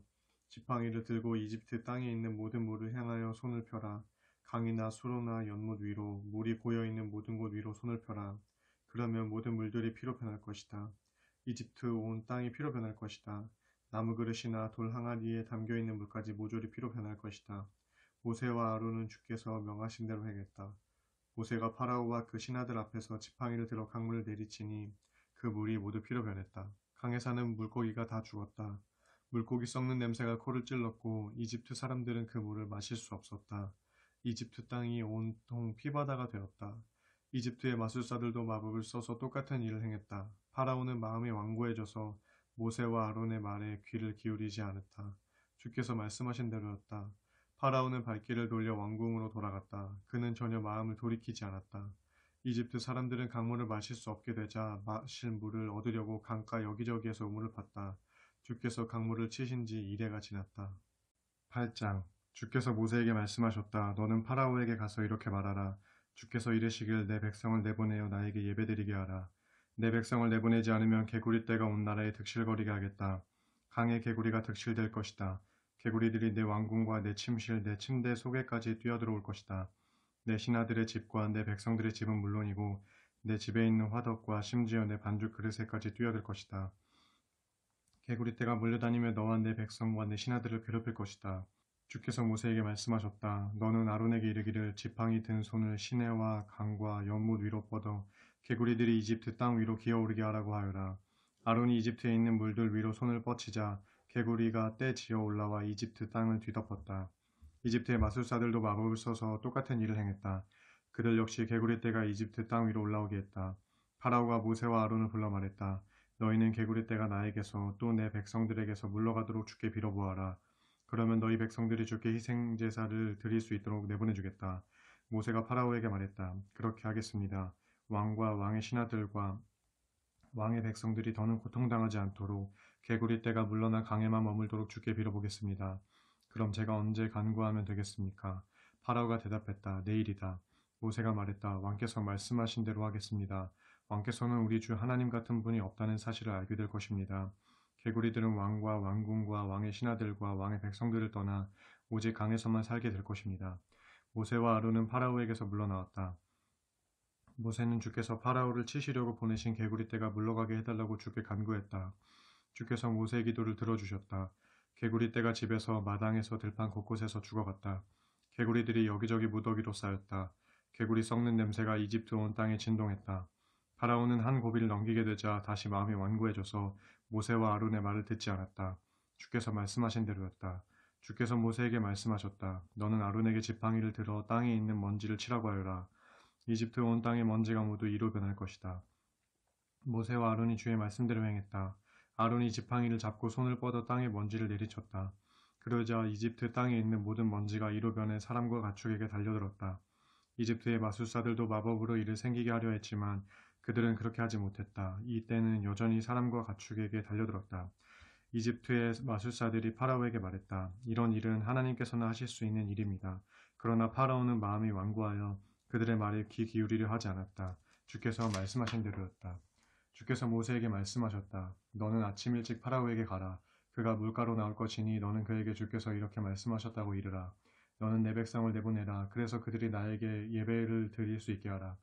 지팡이를 들고 이집트 땅에 있는 모든 물을 향하여 손을 펴라. 강이나 수로나 연못 위로 물이 고여 있는 모든 곳 위로 손을 펴라. 그러면 모든 물들이 피로 변할 것이다. 이집트 온 땅이 피로 변할 것이다. 나무 그릇이나 돌 항아리에 담겨 있는 물까지 모조리 피로 변할 것이다. 모세와 아론은 주께서 명하신 대로 행했다. 모세가 파라오와 그 신하들 앞에서 지팡이를 들어 강물을 내리치니 그 물이 모두 피로 변했다. 강에 사는 물고기가 다 죽었다. 물고기 썩는 냄새가 코를 찔렀고 이집트 사람들은 그 물을 마실 수 없었다. 이집트 땅이 온통 피바다가 되었다. 이집트의 마술사들도 마법을 써서 똑같은 일을 행했다. 파라오는 마음이 완고해져서 모세와 아론의 말에 귀를 기울이지 않았다. 주께서 말씀하신 대로였다. 파라오는 발길을 돌려 왕궁으로 돌아갔다. 그는 전혀 마음을 돌이키지 않았다. 이집트 사람들은 강물을 마실 수 없게 되자 마실 물을 얻으려고 강가 여기저기에서 우물을 팠다. 주께서 강물을 치신 지 이래가 지났다. 8장 주께서 모세에게 말씀하셨다. 너는 파라오에게 가서 이렇게 말하라. 주께서 이르시길 내 백성을 내보내어 나에게 예배드리게 하라. 내 백성을 내보내지 않으면 개구리 떼가 온 나라에 득실거리게 하겠다. 강의 개구리가 득실될 것이다. 개구리들이 내 왕궁과 내 침실, 내 침대 속에까지 뛰어들어올 것이다. 내 신하들의 집과 내 백성들의 집은 물론이고 내 집에 있는 화덕과 심지어 내 반죽 그릇에까지 뛰어들 것이다. 개구리떼가 몰려다니며 너와 내 백성과 내 신하들을 괴롭힐 것이다. 주께서 모세에게 말씀하셨다. 너는 아론에게 이르기를 지팡이 든 손을 시내와 강과 연못 위로 뻗어 개구리들이 이집트 땅 위로 기어오르게 하라고 하여라. 아론이 이집트에 있는 물들 위로 손을 뻗치자 개구리가 떼 지어 올라와 이집트 땅을 뒤덮었다. 이집트의 마술사들도 마법을 써서 똑같은 일을 행했다. 그들 역시 개구리떼가 이집트 땅 위로 올라오게 했다. 파라오가 모세와 아론을 불러 말했다. 너희는 개구리떼가 나에게서 또 내 백성들에게서 물러가도록 주께 빌어보아라. 그러면 너희 백성들이 주께 희생제사를 드릴 수 있도록 내보내주겠다. 모세가 파라오에게 말했다. 그렇게 하겠습니다. 왕과 왕의 신하들과 왕의 백성들이 더는 고통당하지 않도록 개구리떼가 물러나 강에만 머물도록 주께 빌어보겠습니다. 그럼 제가 언제 간구하면 되겠습니까? 파라오가 대답했다. 내일이다. 모세가 말했다. 왕께서 말씀하신 대로 하겠습니다. 왕께서는 우리 주 하나님 같은 분이 없다는 사실을 알게 될 것입니다. 개구리들은 왕과 왕궁과 왕의 신하들과 왕의 백성들을 떠나 오직 강에서만 살게 될 것입니다. 모세와 아론은 파라오에게서 물러나왔다. 모세는 주께서 파라오를 치시려고 보내신 개구리떼가 물러가게 해달라고 주께 간구했다. 주께서 모세의 기도를 들어주셨다. 개구리떼가 집에서 마당에서 들판 곳곳에서 죽어갔다. 개구리들이 여기저기 무더기로 쌓였다. 개구리 썩는 냄새가 이집트 온 땅에 진동했다. 파라오는 한 고비를 넘기게 되자 다시 마음이 완고해져서 모세와 아론의 말을 듣지 않았다. 주께서 말씀하신 대로였다. 주께서 모세에게 말씀하셨다. 너는 아론에게 지팡이를 들어 땅에 있는 먼지를 치라고 하여라. 이집트 온 땅의 먼지가 모두 이로 변할 것이다. 모세와 아론이 주의 말씀대로 행했다. 아론이 지팡이를 잡고 손을 뻗어 땅에 먼지를 내리쳤다. 그러자 이집트 땅에 있는 모든 먼지가 이로 변해 사람과 가축에게 달려들었다. 이집트의 마술사들도 마법으로 이를 생기게 하려 했지만 그들은 그렇게 하지 못했다. 이 때는 여전히 사람과 가축에게 달려들었다. 이집트의 마술사들이 파라오에게 말했다. 이런 일은 하나님께서는 하실 수 있는 일입니다. 그러나 파라오는 마음이 완고하여 그들의 말에 귀 기울이려 하지 않았다. 주께서 말씀하신 대로였다. 주께서 모세에게 말씀하셨다. 너는 아침 일찍 파라오에게 가라. 그가 물가로 나올 것이니 너는 그에게 주께서 이렇게 말씀하셨다고 이르라. 너는 내 백성을 내보내라. 그래서 그들이 나에게 예배를 드릴 수 있게 하라.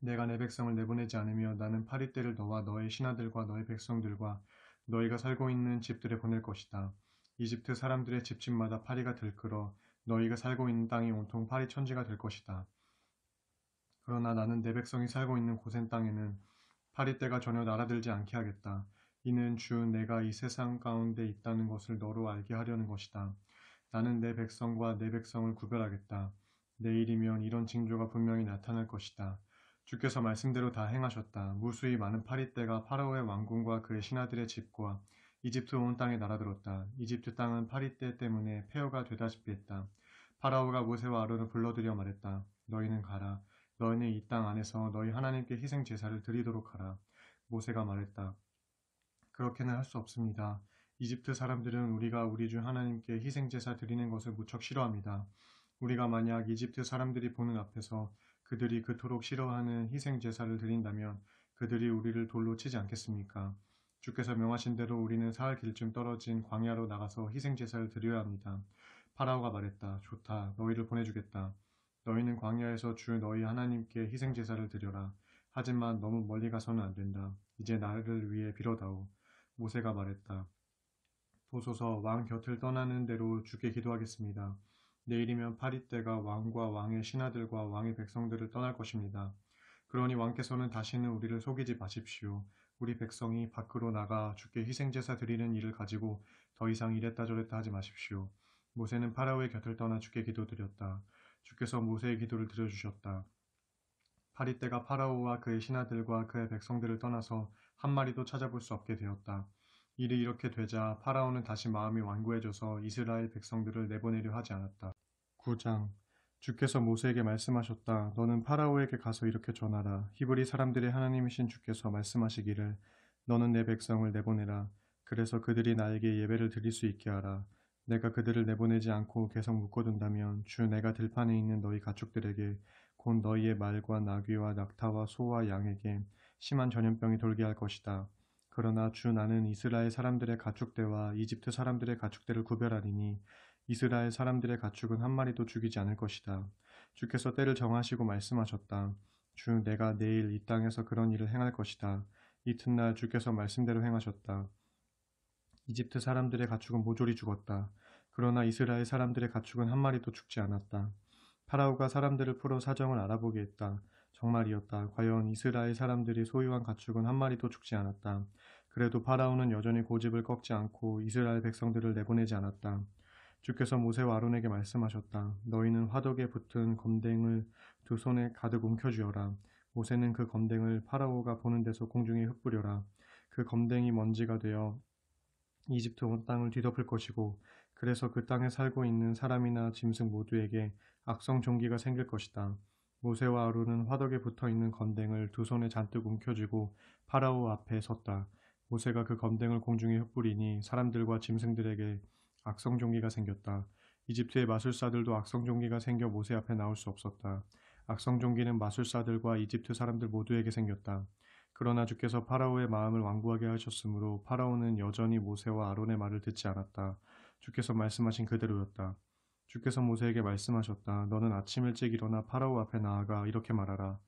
내가 내 백성을 내보내지 않으며 나는 파리떼를 너와 너의 신하들과 너의 백성들과 너희가 살고 있는 집들에 보낼 것이다. 이집트 사람들의 집집마다 파리가 들끓어 너희가 살고 있는 땅이 온통 파리 천지가 될 것이다. 그러나 나는 내 백성이 살고 있는 고센 땅에는 파리떼가 전혀 날아들지 않게 하겠다. 이는 주 내가 이 세상 가운데 있다는 것을 너로 알게 하려는 것이다. 나는 내 백성과 내 백성을 구별하겠다. 내일이면 이런 징조가 분명히 나타날 것이다. 주께서 말씀대로 다 행하셨다. 무수히 많은 파리떼가 파라오의 왕궁과 그의 신하들의 집과 이집트 온 땅에 날아들었다. 이집트 땅은 파리떼 때문에 폐허가 되다시피 했다. 파라오가 모세와 아론을 불러들여 말했다. 너희는 가라. 너희는 이 땅 안에서 너희 하나님께 희생 제사를 드리도록 하라. 모세가 말했다. 그렇게는 할 수 없습니다. 이집트 사람들은 우리가 우리 주 하나님께 희생 제사 드리는 것을 무척 싫어합니다. 우리가 만약 이집트 사람들이 보는 앞에서 그들이 그토록 싫어하는 희생 제사를 드린다면 그들이 우리를 돌로 치지 않겠습니까? 주께서 명하신 대로 우리는 사흘 길쯤 떨어진 광야로 나가서 희생 제사를 드려야 합니다. 파라오가 말했다. 좋다. 너희를 보내주겠다. 너희는 광야에서 주 너희 하나님께 희생 제사를 드려라. 하지만 너무 멀리 가서는 안 된다. 이제 나를 위해 빌어다오. 모세가 말했다. 보소서 왕 곁을 떠나는 대로 주께 기도하겠습니다. 내일이면 파리떼가 왕과 왕의 신하들과 왕의 백성들을 떠날 것입니다. 그러니 왕께서는 다시는 우리를 속이지 마십시오. 우리 백성이 밖으로 나가 주께 희생제사 드리는 일을 가지고 더 이상 이랬다 저랬다 하지 마십시오. 모세는 파라오의 곁을 떠나 주께 기도드렸다. 주께서 모세의 기도를 들어주셨다. 파리떼가 파라오와 그의 신하들과 그의 백성들을 떠나서 한 마리도 찾아볼 수 없게 되었다. 일이 이렇게 되자 파라오는 다시 마음이 완고해져서 이스라엘 백성들을 내보내려 하지 않았다. 9장 주께서 모세에게 말씀하셨다. 너는 파라오에게 가서 이렇게 전하라. 히브리 사람들의 하나님이신 주께서 말씀하시기를 너는 내 백성을 내보내라. 그래서 그들이 나에게 예배를 드릴 수 있게 하라. 내가 그들을 내보내지 않고 계속 묶어둔다면 주 내가 들판에 있는 너희 가축들에게 곧 너희의 말과 나귀와 낙타와 소와 양에게 심한 전염병이 돌게 할 것이다. 그러나 주 나는 이스라엘 사람들의 가축대와 이집트 사람들의 가축대를 구별하리니 이스라엘 사람들의 가축은 한 마리도 죽이지 않을 것이다. 주께서 때를 정하시고 말씀하셨다. 주 내가 내일 이 땅에서 그런 일을 행할 것이다. 이튿날 주께서 말씀대로 행하셨다. 이집트 사람들의 가축은 모조리 죽었다. 그러나 이스라엘 사람들의 가축은 한 마리도 죽지 않았다. 파라오가 사람들을 풀어 사정을 알아보게 했다. 정말이었다. 과연 이스라엘 사람들이 소유한 가축은 한 마리도 죽지 않았다. 그래도 파라오는 여전히 고집을 꺾지 않고 이스라엘 백성들을 내보내지 않았다. 주께서 모세와 아론에게 말씀하셨다. 너희는 화덕에 붙은 검댕을 두 손에 가득 움켜쥐어라. 모세는 그 검댕을 파라오가 보는 데서 공중에 흩뿌려라. 그 검댕이 먼지가 되어 이집트 온 땅을 뒤덮을 것이고 그래서 그 땅에 살고 있는 사람이나 짐승 모두에게 악성 종기가 생길 것이다. 모세와 아론은 화덕에 붙어있는 건댕을 두 손에 잔뜩 움켜쥐고 파라오 앞에 섰다. 모세가 그 건댕을 공중에 흩뿌리니 사람들과 짐승들에게 악성 종기가 생겼다. 이집트의 마술사들도 악성 종기가 생겨 모세 앞에 나올 수 없었다. 악성 종기는 마술사들과 이집트 사람들 모두에게 생겼다. 그러나 주께서 파라오의 마음을 완고하게 하셨으므로 파라오는 여전히 모세와 아론의 말을 듣지 않았다. 주께서 말씀하신 그대로였다. 주께서 모세에게 말씀하셨다. 너는 아침 일찍 일어나 파라오 앞에 나아가 이렇게 말하라.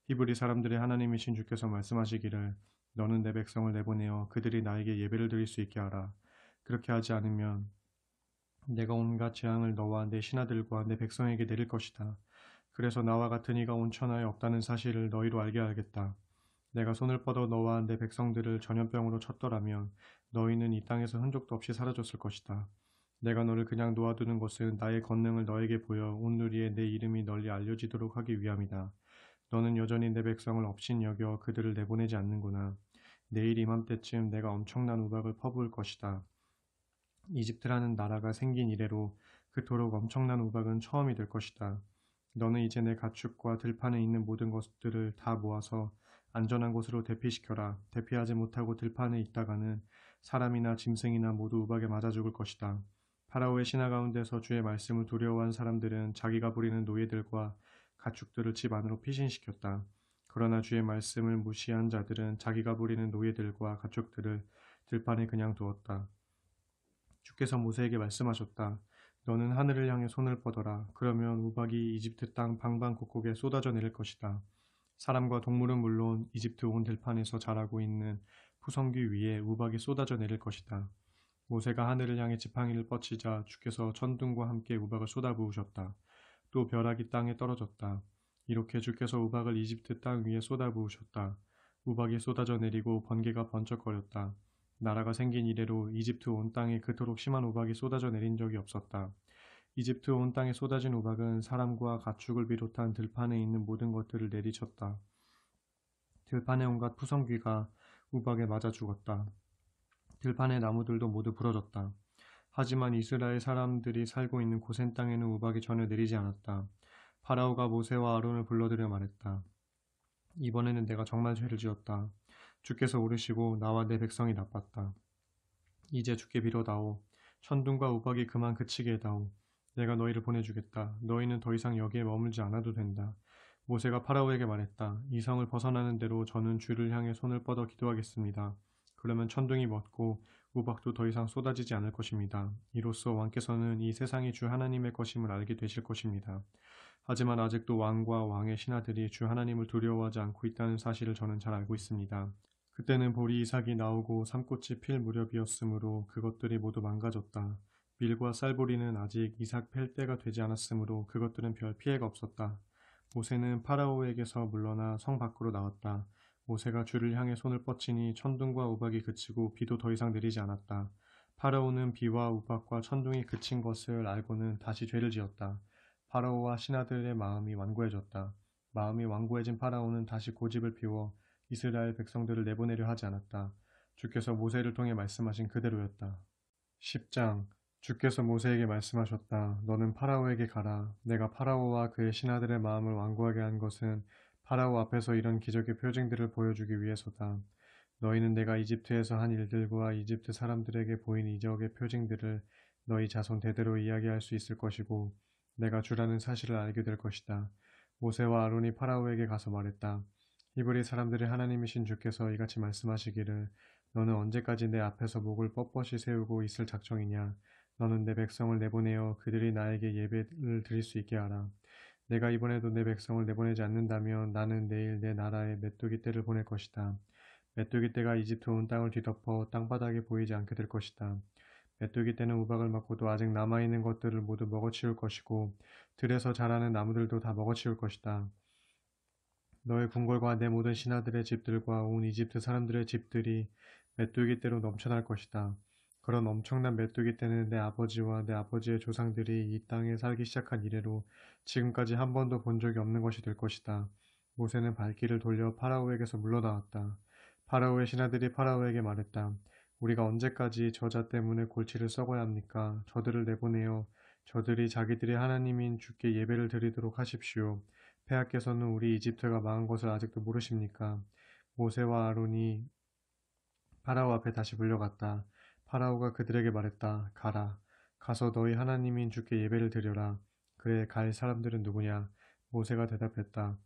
히브리 사람들의 하나님이신 주께서 말씀하시기를 너는 내 백성을 내보내어 그들이 나에게 예배를 드릴 수 있게 하라. 그렇게 하지 않으면 내가 온갖 재앙을 너와 내 신하들과 내 백성에게 내릴 것이다. 그래서 나와 같은 이가 온 천하에 없다는 사실을 너희로 알게 하겠다. 내가 손을 뻗어 너와 내 백성들을 전염병으로 쳤더라면 너희는 이 땅에서 흔적도 없이 사라졌을 것이다. 내가 너를 그냥 놓아두는 것은 나의 권능을 너에게 보여 온누리에 내 이름이 널리 알려지도록 하기 위함이다. 너는 여전히 내 백성을 업신여겨 그들을 내보내지 않는구나. 내일 이맘때쯤 내가 엄청난 우박을 퍼부을 것이다. 이집트라는 나라가 생긴 이래로 그토록 엄청난 우박은 처음이 될 것이다. 너는 이제 내 가축과 들판에 있는 모든 것들을 다 모아서 안전한 곳으로 대피시켜라. 대피하지 못하고 들판에 있다가는 사람이나 짐승이나 모두 우박에 맞아 죽을 것이다. 파라오의 신하 가운데서 주의 말씀을 두려워한 사람들은 자기가 부리는 노예들과 가축들을 집 안으로 피신시켰다. 그러나 주의 말씀을 무시한 자들은 자기가 부리는 노예들과 가축들을 들판에 그냥 두었다. 주께서 모세에게 말씀하셨다. 너는 하늘을 향해 손을 뻗어라. 그러면 우박이 이집트 땅 방방곡곡에 쏟아져 내릴 것이다. 사람과 동물은 물론 이집트 온 들판에서 자라고 있는 푸성귀 위에 우박이 쏟아져 내릴 것이다. 모세가 하늘을 향해 지팡이를 뻗치자 주께서 천둥과 함께 우박을 쏟아부으셨다. 또 벼락이 땅에 떨어졌다. 이렇게 주께서 우박을 이집트 땅 위에 쏟아부으셨다. 우박이 쏟아져 내리고 번개가 번쩍거렸다. 나라가 생긴 이래로 이집트 온 땅에 그토록 심한 우박이 쏟아져 내린 적이 없었다. 이집트 온 땅에 쏟아진 우박은 사람과 가축을 비롯한 들판에 있는 모든 것들을 내리쳤다. 들판의 온갖 푸성귀가 우박에 맞아 죽었다. 들판의 나무들도 모두 부러졌다. 하지만 이스라엘 사람들이 살고 있는 고센 땅에는 우박이 전혀 내리지 않았다. 파라오가 모세와 아론을 불러들여 말했다. 이번에는 내가 정말 죄를 지었다. 주께서 오르시고 나와 내 백성이 나빴다. 이제 주께 빌어다오. 천둥과 우박이 그만 그치게 해다오. 내가 너희를 보내주겠다. 너희는 더 이상 여기에 머물지 않아도 된다. 모세가 파라오에게 말했다. 이 성을 벗어나는 대로 저는 주를 향해 손을 뻗어 기도하겠습니다. 그러면 천둥이 멎고 우박도 더 이상 쏟아지지 않을 것입니다. 이로써 왕께서는 이 세상이 주 하나님의 것임을 알게 되실 것입니다. 하지만 아직도 왕과 왕의 신하들이 주 하나님을 두려워하지 않고 있다는 사실을 저는 잘 알고 있습니다. 그때는 보리 이삭이 나오고 삼꽃이 필 무렵이었으므로 그것들이 모두 망가졌다. 밀과 쌀보리는 아직 이삭 팰 때가 되지 않았으므로 그것들은 별 피해가 없었다. 모세는 파라오에게서 물러나 성 밖으로 나왔다. 모세가 주를 향해 손을 뻗치니 천둥과 우박이 그치고 비도 더 이상 내리지 않았다. 파라오는 비와 우박과 천둥이 그친 것을 알고는 다시 죄를 지었다. 파라오와 신하들의 마음이 완고해졌다. 마음이 완고해진 파라오는 다시 고집을 피워 이스라엘 백성들을 내보내려 하지 않았다. 주께서 모세를 통해 말씀하신 그대로였다. 10장 주께서 모세에게 말씀하셨다. 너는 파라오에게 가라. 내가 파라오와 그의 신하들의 마음을 완고하게 한 것은 파라오 앞에서 이런 기적의 표징들을 보여주기 위해서다. 너희는 내가 이집트에서 한 일들과 이집트 사람들에게 보인 이적의 표징들을 너희 자손 대대로 이야기할 수 있을 것이고 내가 주라는 사실을 알게 될 것이다. 모세와 아론이 파라오에게 가서 말했다. 히브리 사람들의 하나님이신 주께서 이같이 말씀하시기를 너는 언제까지 내 앞에서 목을 뻣뻣이 세우고 있을 작정이냐. 너는 내 백성을 내보내어 그들이 나에게 예배를 드릴 수 있게 하라. 내가 이번에도 내 백성을 내보내지 않는다면 나는 내일 내 나라에 메뚜기 떼를 보낼 것이다. 메뚜기 떼가 이집트 온 땅을 뒤덮어 땅바닥에 보이지 않게 될 것이다. 메뚜기 떼는 우박을 맞고도 아직 남아있는 것들을 모두 먹어치울 것이고 들에서 자라는 나무들도 다 먹어치울 것이다. 너의 궁궐과 내 모든 신하들의 집들과 온 이집트 사람들의 집들이 메뚜기 떼로 넘쳐날 것이다. 그런 엄청난 메뚜기 떼는 내 아버지와 내 아버지의 조상들이 이 땅에 살기 시작한 이래로 지금까지 한 번도 본 적이 없는 것이 될 것이다. 모세는 발길을 돌려 파라오에게서 물러나왔다. 파라오의 신하들이 파라오에게 말했다. 우리가 언제까지 저자 때문에 골치를 썩어야 합니까? 저들을 내보내어 저들이 자기들의 하나님인 주께 예배를 드리도록 하십시오. 폐하께서는 우리 이집트가 망한 것을 아직도 모르십니까? 모세와 아론이 파라오 앞에 다시 불려갔다. 파라오가 그들에게 말했다. 가라. 가서 너희 하나님인 주께 예배를 드려라. 그래, 갈 사람들은 누구냐? 모세가 대답했다.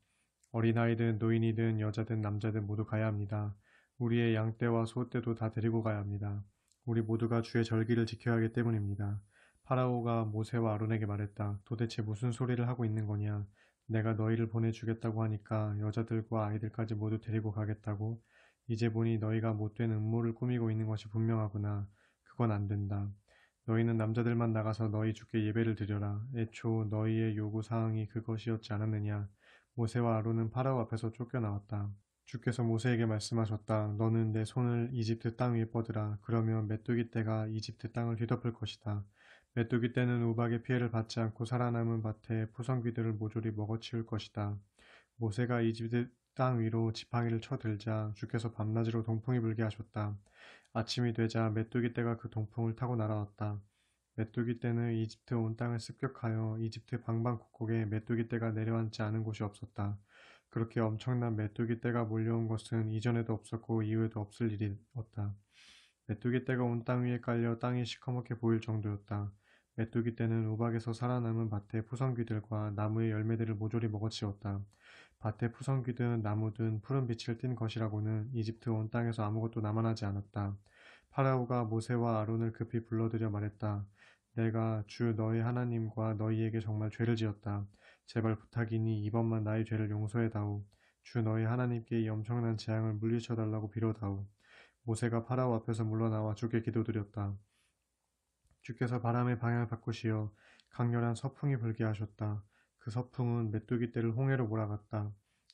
어린아이든 노인이든 여자든 남자든 모두 가야 합니다. 우리의 양떼와 소떼도 다 데리고 가야 합니다. 우리 모두가 주의 절기를 지켜야 하기 때문입니다. 파라오가 모세와 아론에게 말했다. 도대체 무슨 소리를 하고 있는 거냐? 내가 너희를 보내주겠다고 하니까 여자들과 아이들까지 모두 데리고 가겠다고? 이제 보니 너희가 못된 음모를 꾸미고 있는 것이 분명하구나. 그건 안 된다. 너희는 남자들만 나가서 너희 주께 예배를 드려라. 애초 너희의 요구 사항이 그것이었지 않았느냐? 모세와 아론은 파라오 앞에서 쫓겨나왔다. 주께서 모세에게 말씀하셨다. 너는 내 손을 이집트 땅 위에 뻗으라. 그러면 메뚜기 떼가 이집트 땅을 뒤덮을 것이다. 메뚜기 떼는 우박의 피해를 받지 않고 살아남은 밭에 푸성귀들을 모조리 먹어치울 것이다. 모세가 이집트 땅 위로 지팡이를 쳐들자 주께서 밤낮으로 동풍이 불게 하셨다. 아침이 되자 메뚜기 떼가 그 동풍을 타고 날아왔다. 메뚜기 떼는 이집트 온 땅을 습격하여 이집트 방방곡곡에 메뚜기 떼가 내려앉지 않은 곳이 없었다. 그렇게 엄청난 메뚜기 떼가 몰려온 것은 이전에도 없었고 이후에도 없을 일이었다. 메뚜기 떼가 온 땅 위에 깔려 땅이 시커멓게 보일 정도였다. 메뚜기 떼는 우박에서 살아남은 밭의 푸성귀들과 나무의 열매들을 모조리 먹어치웠다. 밭의 푸성귀든 나무든 푸른 빛을 띤 것이라고는 이집트 온 땅에서 아무것도 남아나지 않았다. 파라오가 모세와 아론을 급히 불러들여 말했다. 내가 주 너희 하나님과 너희에게 정말 죄를 지었다. 제발 부탁이니 이번만 나의 죄를 용서해다오. 주 너희 하나님께 이 엄청난 재앙을 물리쳐달라고 빌어다오. 모세가 파라오 앞에서 물러나와 주께 기도드렸다. 주께서 바람의 방향을 바꾸시어 강렬한 서풍이 불게 하셨다. 그 서풍은 메뚜기 떼를 홍해로 몰아갔다.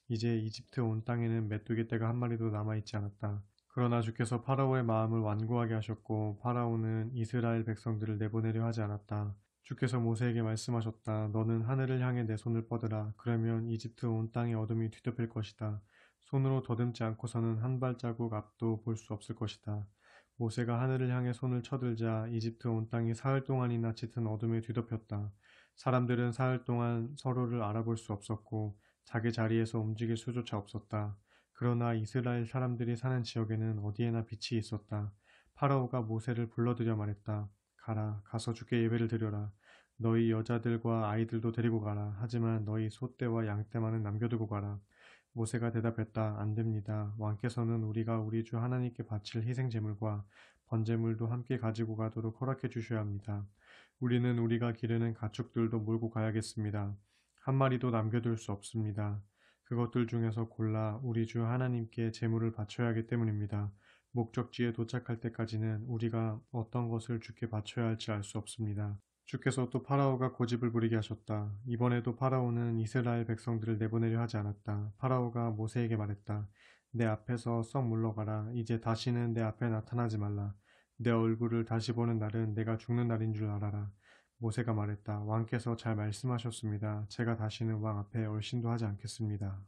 이제 이집트 온 땅에는 메뚜기 떼가 한 마리도 남아있지 않았다. 그러나 주께서 파라오의 마음을 완고하게 하셨고 파라오는 이스라엘 백성들을 내보내려 하지 않았다. 주께서 모세에게 말씀하셨다. 너는 하늘을 향해 내 손을 뻗으라. 그러면 이집트 온 땅의 어둠이 뒤덮일 것이다. 손으로 더듬지 않고서는 한 발자국 앞도 볼 수 없을 것이다. 모세가 하늘을 향해 손을 쳐들자 이집트 온 땅이 사흘 동안이나 짙은 어둠에 뒤덮였다. 사람들은 사흘 동안 서로를 알아볼 수 없었고 자기 자리에서 움직일 수조차 없었다. 그러나 이스라엘 사람들이 사는 지역에는 어디에나 빛이 있었다. 파라오가 모세를 불러들여 말했다. 가라, 가서 주께 예배를 드려라. 너희 여자들과 아이들도 데리고 가라. 하지만 너희 소떼와 양떼만은 남겨두고 가라. 모세가 대답했다. 안 됩니다. 왕께서는 우리가 우리 주 하나님께 바칠 희생 제물과 번제물도 함께 가지고 가도록 허락해 주셔야 합니다. 우리는 우리가 기르는 가축들도 몰고 가야겠습니다. 한 마리도 남겨둘 수 없습니다. 그것들 중에서 골라 우리 주 하나님께 제물을 바쳐야 하기 때문입니다. 목적지에 도착할 때까지는 우리가 어떤 것을 주께 바쳐야 할지 알 수 없습니다. 주께서 또 파라오가 고집을 부리게 하셨다. 이번에도 파라오는 이스라엘 백성들을 내보내려 하지 않았다. 파라오가 모세에게 말했다. 내 앞에서 썩 물러가라. 이제 다시는 내 앞에 나타나지 말라. 내 얼굴을 다시 보는 날은 내가 죽는 날인 줄 알아라. 모세가 말했다. 왕께서 잘 말씀하셨습니다. 제가 다시는 왕 앞에 얼씬도 하지 않겠습니다.